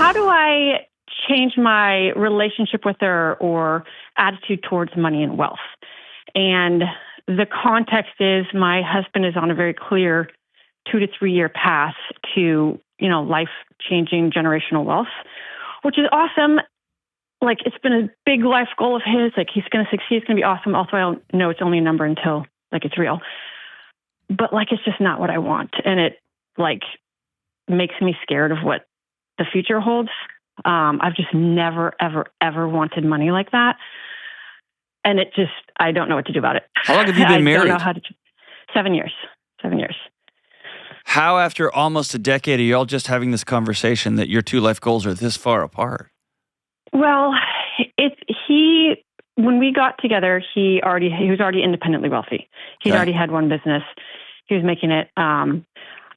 how do I change my relationship with her or attitude towards money and wealth? And the context is my husband is on a very clear 2 to 3 year path to, life-changing generational wealth, which is awesome. Like, it's been a big life goal of his. Like, he's going to succeed. It's going to be awesome. Also, I don't know it's only a number until, it's real. But, it's just not what I want. And it, makes me scared of what the future holds. I've just never, ever, ever wanted money like that. And I don't know what to do about it. How long have you been married? I don't know 7 years. 7 years. How, after almost a decade, are you all just having this conversation that your two life goals are this far apart? Well, when we got together, he was already independently wealthy. He'd already had one business. He was making it. I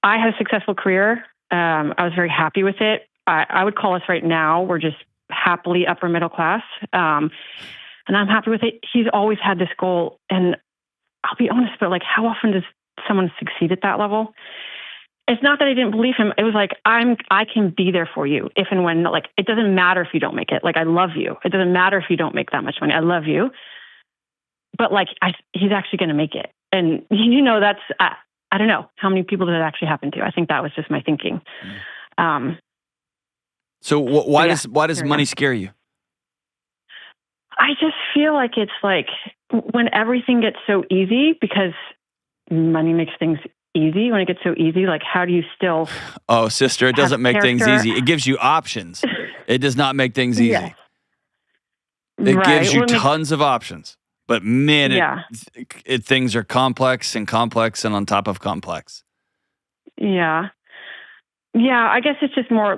had a successful career. I was very happy with it. I would call us right now, we're just happily upper middle class. And I'm happy with it. He's always had this goal. And I'll be honest, but how often does someone succeed at that level? It's not that I didn't believe him. It was I can be there for you if and when, it doesn't matter if you don't make it. I love you. It doesn't matter if you don't make that much money. I love you. But he's actually going to make it. And that's, I don't know how many people did it actually happen to. I think that was just my thinking. So why does money scare you? I just feel like it's when everything gets so easy, because money makes things easy. When it gets so easy, how do you still... Oh, sister, it doesn't make things easy. It gives you options. It does not make things easy. Yeah. It gives you tons of options. But man, things are complex and on top of complex. Yeah. Yeah, I guess it's just more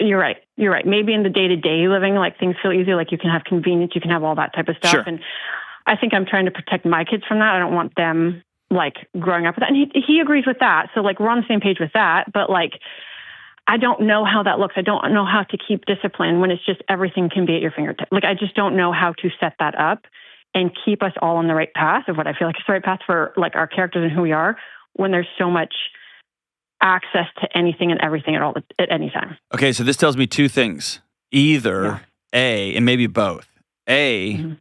you're right. Maybe in the day-to-day living, things feel easy. You can have convenience, you can have all that type of stuff. Sure. And I think I'm trying to protect my kids from that. I don't want them growing up with that. And he agrees with that. So we're on the same page with that. But I don't know how that looks. I don't know how to keep discipline when it's just everything can be at your fingertips. I just don't know how to set that up and keep us all on the right path of what I feel like is the right path for our characters and who we are, when there's so much access to anything and everything at any time. Okay, so this tells me two things. Either A, and maybe both. A,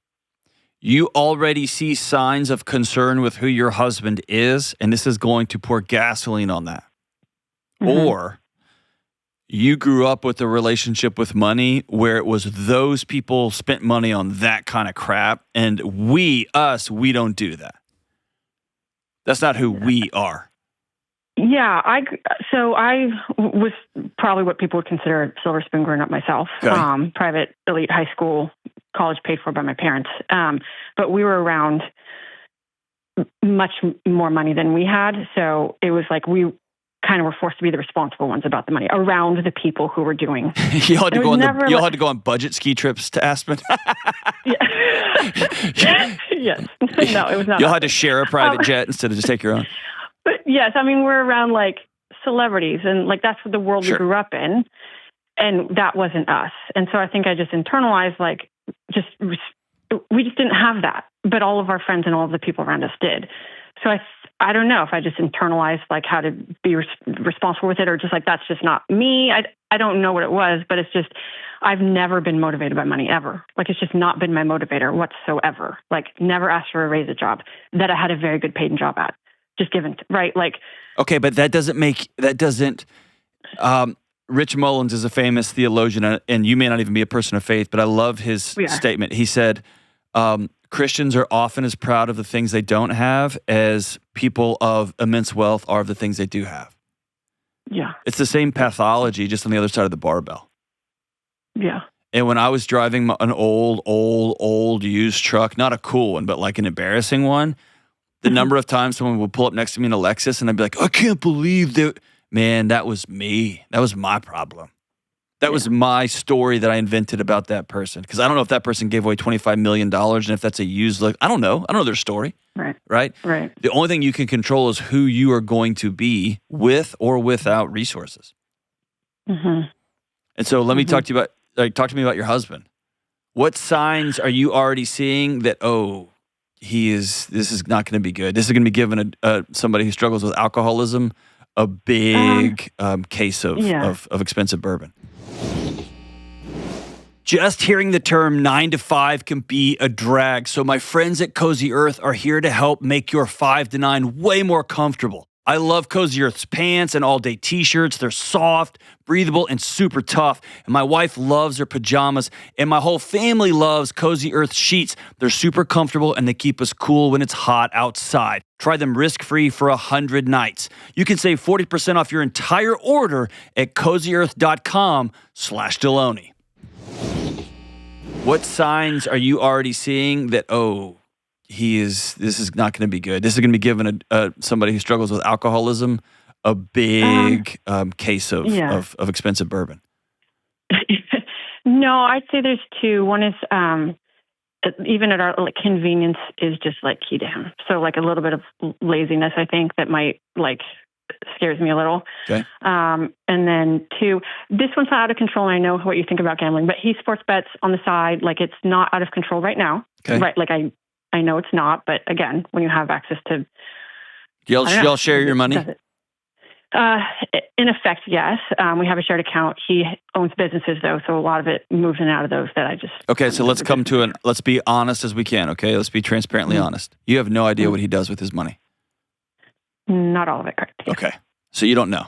you already see signs of concern with who your husband is, and this is going to pour gasoline on that. Or you grew up with a relationship with money where it was those people spent money on that kind of crap, and we don't do that. That's not who we are. Yeah, I was probably what people would consider a silver spoon growing up myself. Okay. Private, elite high school, college paid for by my parents. But we were around much more money than we had. So it was we kind of were forced to be the responsible ones about the money around the people who were doing. You all had to go on budget ski trips to Aspen. Yes. No, it was not. You all had to share a private jet instead of just take your own. But yes, we're around celebrities and that's what the world we grew up in, and that wasn't us. And so I think I just internalized we just didn't have that, but all of our friends and all of the people around us did. So I don't know if I just internalized how to be responsible with it, or just that's just not me. I don't know what it was, but it's just I've never been motivated by money ever. It's just not been my motivator whatsoever. Never asked for a raise, a job that I had a very good paid job at. Just given, right? Okay, but that doesn't Rich Mullins is a famous theologian, and you may not even be a person of faith, but I love his statement. He said, Christians are often as proud of the things they don't have as people of immense wealth are of the things they do have. Yeah. It's the same pathology, just on the other side of the barbell. Yeah. And when I was driving an old used truck, not a cool one, but an embarrassing one, the number of times someone would pull up next to me in a Lexus and I'd be like, I can't believe that. Man, that was me. That was my problem. That was my story that I invented about that person. Because I don't know if that person gave away $25 million and if that's a used look. I don't know. I don't know their story. Right? The only thing you can control is who you are going to be with or without resources. And so let me talk to you about your husband. What signs are you already seeing that, this is not going to be good. This is going to be given somebody who struggles with alcoholism a big case of expensive bourbon. Just hearing the term 9 to 5 can be a drag, so my friends at Cozy Earth are here to help make your 5 to 9 way more comfortable. I love Cozy Earth's pants and all-day t-shirts. They're soft, breathable, and super tough. And my wife loves their pajamas, and my whole family loves Cozy Earth sheets. They're super comfortable, and they keep us cool when it's hot outside. Try them risk-free for 100 nights. You can save 40% off your entire order at cozyearth.com/Delony. What signs are you already seeing that, this is not going to be good? This is going to be giving somebody who struggles with alcoholism a big case of expensive bourbon? No, I'd say there's two. One is even at our convenience is just key to him. So a little bit of laziness, I think, that might scares me a little. Okay. And then two, this one's not out of control. And I know what you think about gambling, but he sports bets on the side. It's not out of control right now. Okay. Right. I know it's not, but again, when you have access to, y'all share your money? In effect, yes. We have a shared account. He owns businesses though, so a lot of it moves in and out of those that I just. Okay, so let's let's be honest as we can. Okay, let's be transparently honest. You have no idea what he does with his money. Not all of it, correct. Yeah. Okay, so you don't know.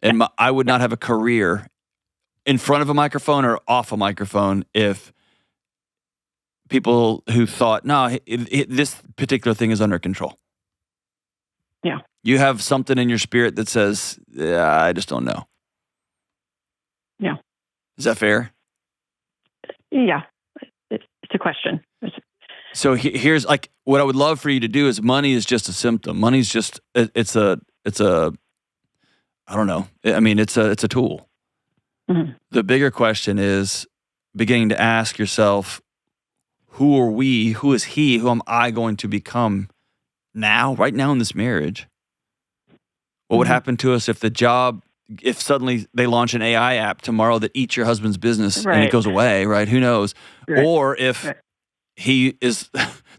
And I would not have a career in front of a microphone or off a microphone if people who thought, no, this particular thing is under control. Yeah. You have something in your spirit that says, I just don't know. Yeah. Is that fair? Yeah. It's a question. So here's what I would love for you to do is money is just a symptom. Money's just, it's a I don't know. I mean, it's a tool. Mm-hmm. The bigger question is beginning to ask yourself, who are we? Who is he? Who am I going to become right now in this marriage? What would happen to us if if suddenly they launch an AI app tomorrow that eats your husband's business and it goes away, right? Who knows? Right. Or if he is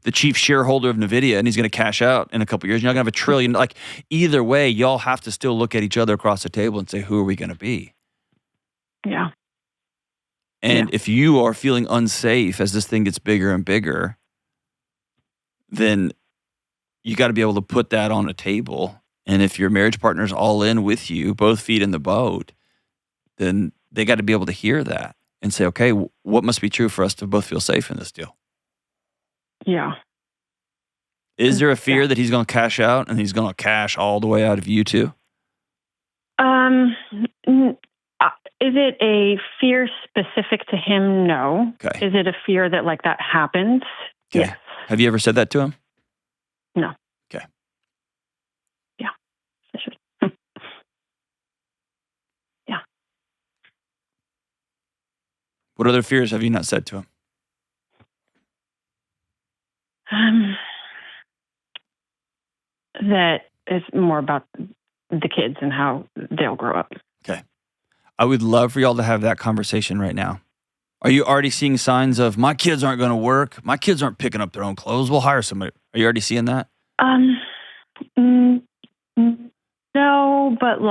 the chief shareholder of NVIDIA and he's going to cash out in a couple of years, you're not going to have $1 trillion. Either way, y'all have to still look at each other across the table and say, who are we going to be? Yeah. And if you are feeling unsafe as this thing gets bigger and bigger, then you got to be able to put that on a table. And if your marriage partner's all in with you, both feet in the boat, then they got to be able to hear that and say, okay, what must be true for us to both feel safe in this deal? Yeah. Is there a fear that he's going to cash out and he's going to cash all the way out of you too? Is it a fear specific to him? No. Okay. Is it a fear that that happens? Okay. Yes. Have you ever said that to him? No. Okay. Yeah. I should. Yeah. What other fears have you not said to him? That is more about the kids and how they'll grow up. Okay. I would love for y'all to have that conversation right now. Are you already seeing signs of, my kids aren't going to work? My kids aren't picking up their own clothes. We'll hire somebody. Are you already seeing that? No, but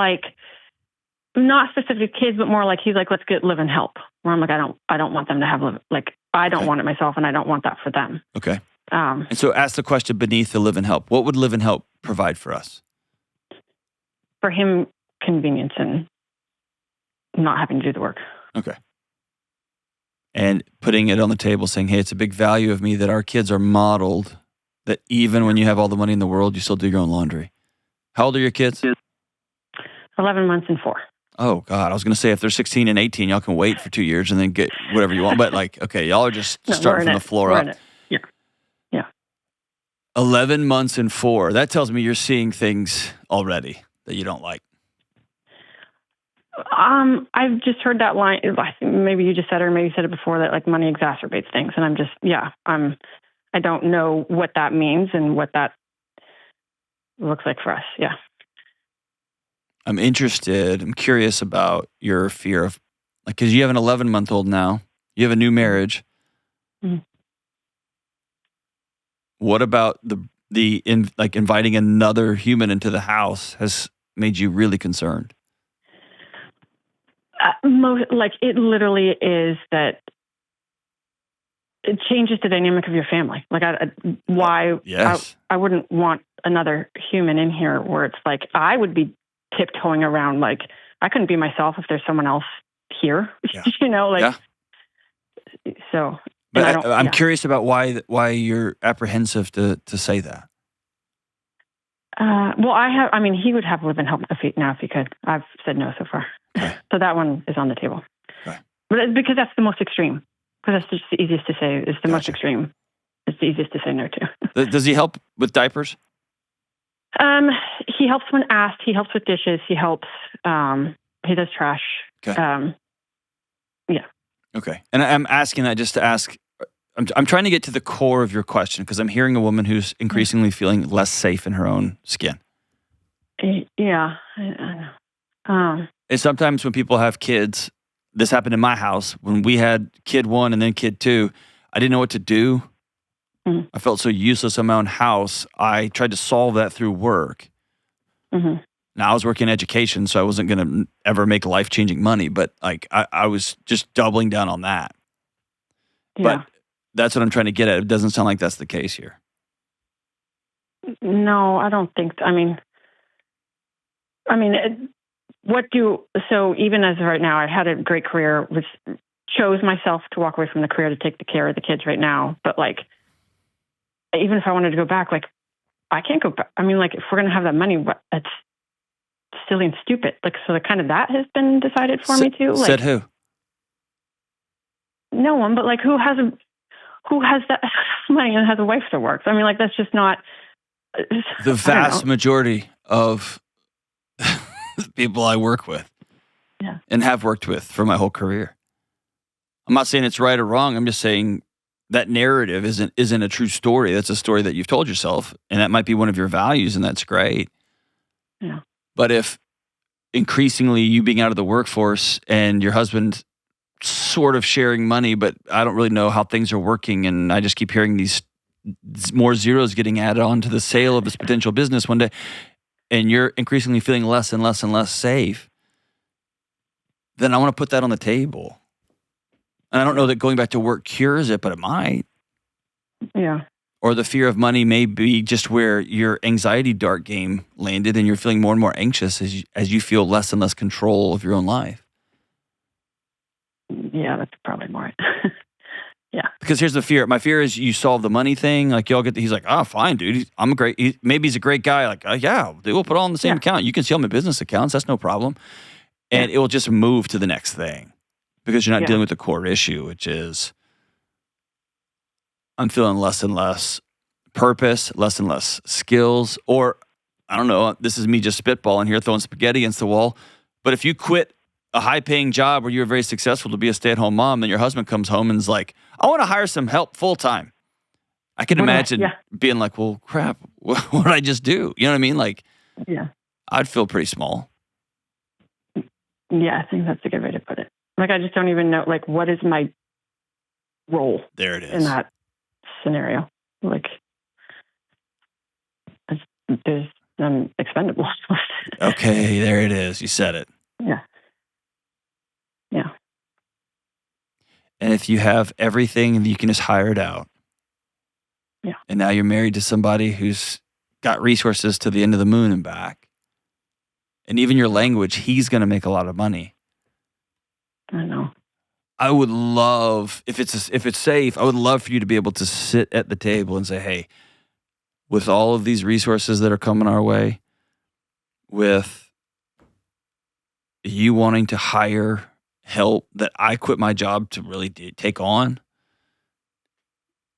not specific kids, but more he's let's live and help. Where I'm I don't want them to have I don't want it myself, and I don't want that for them. Okay. And so ask the question beneath the live and help. What would live and help provide for us? For him, convenience and not having to do the work. Okay. And putting it on the table saying, hey, it's a big value of me that our kids are modeled that even when you have all the money in the world, you still do your own laundry. How old are your kids? 11 months and 4. Oh, God. I was going to say if they're 16 and 18, y'all can wait for 2 years and then get whatever you want. But okay, y'all are just starting from the floor up. Yeah. Yeah. 11 months and 4. That tells me you're seeing things already that you don't like. I've just heard that line. Maybe you just said it, or maybe you said it before, that money exacerbates things. And I don't know what that means and what that looks like for us. Yeah. I'm curious about your fear of, because you have an 11-month-old now. You have a new marriage. Mm-hmm. What about the inviting another human into the house has made you really concerned? It literally is that it changes the dynamic of your family. Like, why? Yes. I wouldn't want another human in here where it's like I would be tiptoeing around. Like, I couldn't be myself if there's someone else here. Yeah. So. But I'm curious about why you're apprehensive to say that. He would have live-in help if he could. I've said no so far. Okay. So that one is on the table. Okay. But it's because that's the most extreme. Because that's just the easiest to say. It's the most extreme. It's the easiest to say no to. Does he help with diapers? He helps when asked. He helps with dishes. He helps. He does trash. Okay. Yeah. Okay. And I'm asking that just to ask. I'm trying to get to the core of your question because I'm hearing a woman who's increasingly feeling less safe in her own skin. Yeah. I know. And sometimes when people have kids, this happened in my house when we had kid 1 and then kid 2. I didn't know what to do. Mm-hmm. I felt so useless in my own house. I tried to solve that through work. Mm-hmm. Now I was working in education, so I wasn't going to ever make life-changing money, but like I was just doubling down on that. Yeah. But that's what I'm trying to get at. It doesn't sound like that's the case here. No, I don't think. So even as of right now, I had a great career, which chose myself to walk away from the career to take the care of the kids right now. But like, even if I wanted to go back, like, I can't go back. If we're going to have that money, it's silly and stupid. Like, so that has been decided for me too. Like, said who? No one, but like, who has that money and has a wife that works? That's just not the vast majority of people I work with and have worked with for my whole career. I'm not saying it's right or wrong. I'm just saying that narrative isn't a true story. That's a story that you've told yourself, and that might be one of your values, and that's great. Yeah. But if increasingly you being out of the workforce and your husband sort of sharing money, but I don't really know how things are working, and I just keep hearing these more zeros getting added on to the sale of this potential business one day, and you're increasingly feeling less and less and less safe, then I want to put that on the table. And I don't know that going back to work cures it, but it might. Yeah. Or the fear of money may be just where your anxiety dart game landed, and you're feeling more and more anxious as you feel less and less control of your own life. Yeah, that's probably more it. Yeah. Because here's the fear. My fear is you solve the money thing. Like, y'all he's like, oh, fine, dude. Maybe he's a great guy. Like, yeah, we'll put it all in the same account. You can see all my business accounts. That's no problem. And it will just move to the next thing because you're not dealing with the core issue, which is I'm feeling less and less purpose, less and less skills, or I don't know, this is me just spitballing here, throwing spaghetti against the wall. But if you quit a high-paying job where you were very successful to be a stay-at-home mom, then your husband comes home and is like, I want to hire some help full-time. I can imagine being like, well, crap, what did I just do? You know what I mean? Like, I'd feel pretty small. Yeah, I think that's a good way to put it. Like, I just don't even know, like, what is my role there it is in that scenario? Like, I'm expendable. Okay, there it is. You said it. Yeah. Yeah. And if you have everything, you can just hire it out. Yeah. And now you're married to somebody who's got resources to the end of the moon and back. And even your language, he's going to make a lot of money. I know. I would love, if it's safe, I would love for you to be able to sit at the table and say, hey, with all of these resources that are coming our way, with you wanting to hire help that I quit my job to really take on,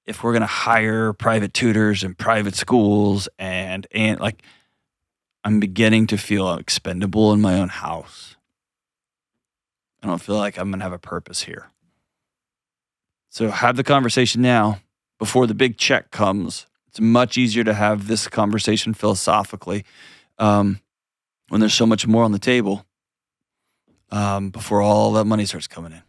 if we're going to hire private tutors and private schools and like, I'm beginning to feel expendable in my own house. I don't feel like I'm going to have a purpose here. So have the conversation now before the big check comes. It's much easier to have this conversation philosophically when there's so much more on the table before all that money starts coming in.